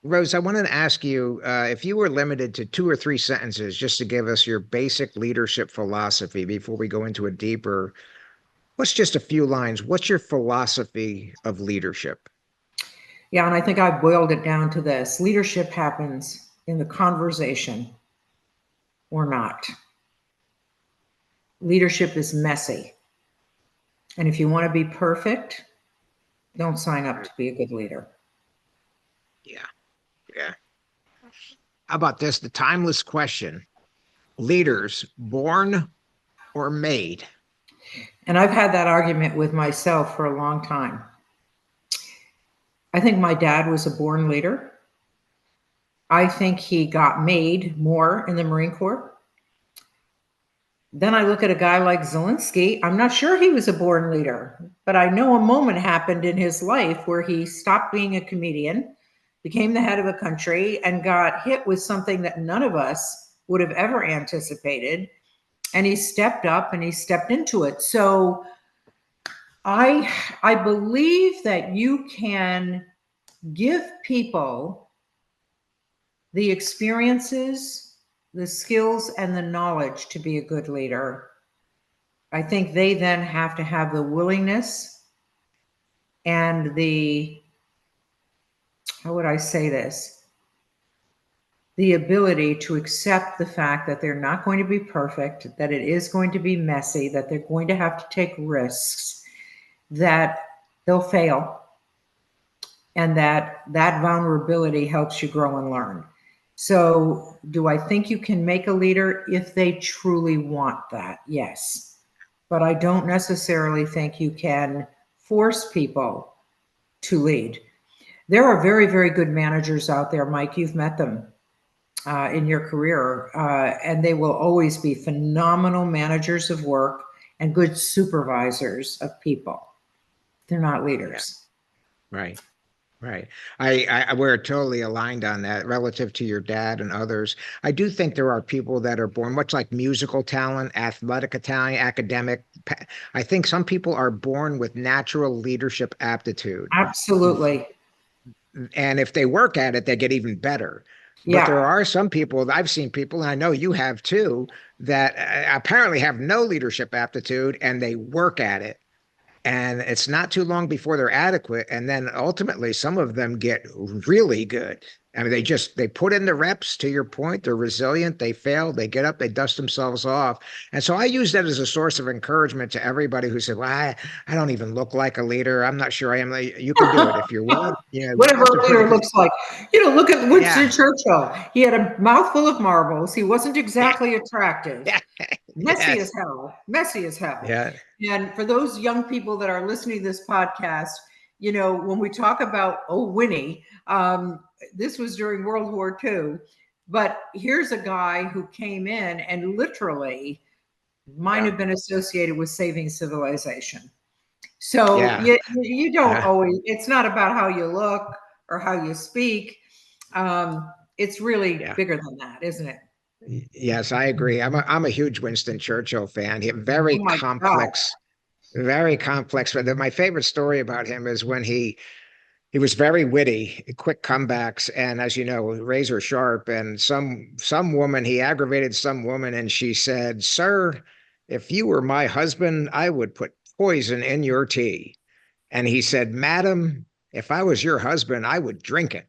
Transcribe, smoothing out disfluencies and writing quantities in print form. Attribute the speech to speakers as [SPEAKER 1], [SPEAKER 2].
[SPEAKER 1] Rose, I wanted to ask you if you were limited to two or three sentences just to give us your basic leadership philosophy before we go into a deeper, what's just a few lines? What's your philosophy of leadership?
[SPEAKER 2] Yeah, and I think I boiled it down to this: leadership happens in the conversation or not. Leadership is messy. And if you want to be perfect, don't sign up to be a good leader.
[SPEAKER 1] Yeah, yeah. How about this? The timeless question. Leaders born or made?
[SPEAKER 2] And I've had that argument with myself for a long time. I think my dad was a born leader. I think he got made more in the Marine Corps. Then I look at a guy like Zelensky. I'm not sure he was a born leader, but I know a moment happened in his life where he stopped being a comedian, became the head of a country, and got hit with something that none of us would have ever anticipated. And he stepped up and he stepped into it. So I believe that you can give people the experiences, the skills, and the knowledge to be a good leader. I think they then have to have the willingness and the, how would I say this? The ability to accept the fact that they're not going to be perfect, that it is going to be messy, that they're going to have to take risks, that they'll fail, and that vulnerability helps you grow and learn. So, do I think you can make a leader if they truly want that? Yes. But I don't necessarily think you can force people to lead. There are very, very good managers out there, Mike. You've met them in your career, and they will always be phenomenal managers of work and good supervisors of people. They're not
[SPEAKER 1] Yeah,
[SPEAKER 2] leaders.
[SPEAKER 1] right. Right. We're totally aligned on that relative to your dad and others. I do think there are people that are born much like musical talent, athletic talent, academic. I think some people are born with natural leadership aptitude.
[SPEAKER 2] Absolutely.
[SPEAKER 1] And if they work at it, they get even better. But there
[SPEAKER 2] Yeah.
[SPEAKER 1] are some people, I've seen people, and I know you have too, that apparently have no leadership aptitude and they work at it, and it's not too long before they're adequate, and then ultimately some of them get really good. I mean, they put in the reps. To your point, they're resilient, they fail, they get up, they dust themselves off. And so I use that as a source of encouragement to everybody who said, well, I don't even look like a leader, I'm not sure I am. You can do it if you're willing. You
[SPEAKER 2] Whatever
[SPEAKER 1] have to
[SPEAKER 2] a
[SPEAKER 1] put
[SPEAKER 2] leader
[SPEAKER 1] it.
[SPEAKER 2] looks like. Look at Winston
[SPEAKER 1] Yeah.
[SPEAKER 2] Churchill. He had a mouthful of marbles. He wasn't exactly attractive.
[SPEAKER 1] Yeah.
[SPEAKER 2] Messy as
[SPEAKER 1] Yes.
[SPEAKER 2] hell. Messy as hell.
[SPEAKER 1] Yeah.
[SPEAKER 2] And for those young people that are listening to this podcast, when we talk about, oh, Winnie, this was during World War II. But here's a guy who came in and literally might
[SPEAKER 1] Yeah.
[SPEAKER 2] have been associated with saving civilization. So
[SPEAKER 1] Yeah.
[SPEAKER 2] you don't
[SPEAKER 1] Yeah.
[SPEAKER 2] always, it's not about how you look or how you speak. It's really
[SPEAKER 1] Yeah.
[SPEAKER 2] bigger than that, isn't it?
[SPEAKER 1] Yes, I agree. I'm a huge Winston Churchill fan.
[SPEAKER 2] Oh my God.
[SPEAKER 1] Very complex. But my favorite story about him is when he was very witty, quick comebacks, and as you know, razor sharp. And some woman, he aggravated some woman, and she said, "Sir, if you were my husband, I would put poison in your tea." And he said, "Madam, if I was your husband, I would drink it."